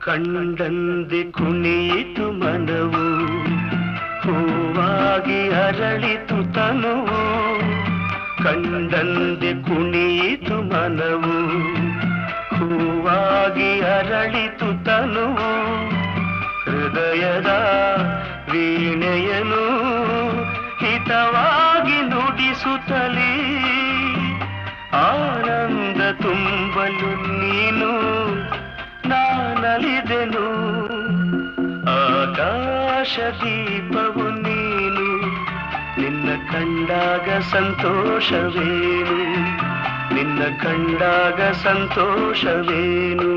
ಕಂಡಂದೆ ಕುಣಿಯಿತು ಮನವು, ಹೂವಾಗಿ ಅರಳಿತು ತನುವು. ಕಂಡಂದೆ ಕುಣಿಯಿತು ಮನವು, ಹೂವಾಗಿ ಅರಳಿತು ತನುವು. ಹೃದಯದ ವೀಣೆಯನು ಹಿತವಾಗಿ ನುಡಿಸುತ್ತಲೇ ಆನಂದ ತುಂಬಲು ನೀನು ನಾನಲಿದೆನು. ಆಕಾಶ ದೀಪವು ನೀನು, ನಿನ್ನ ಕಂಡಾಗ ಸಂತೋಷವೇನು, ನಿನ್ನ ಕಂಡಾಗ ಸಂತೋಷವೇನು.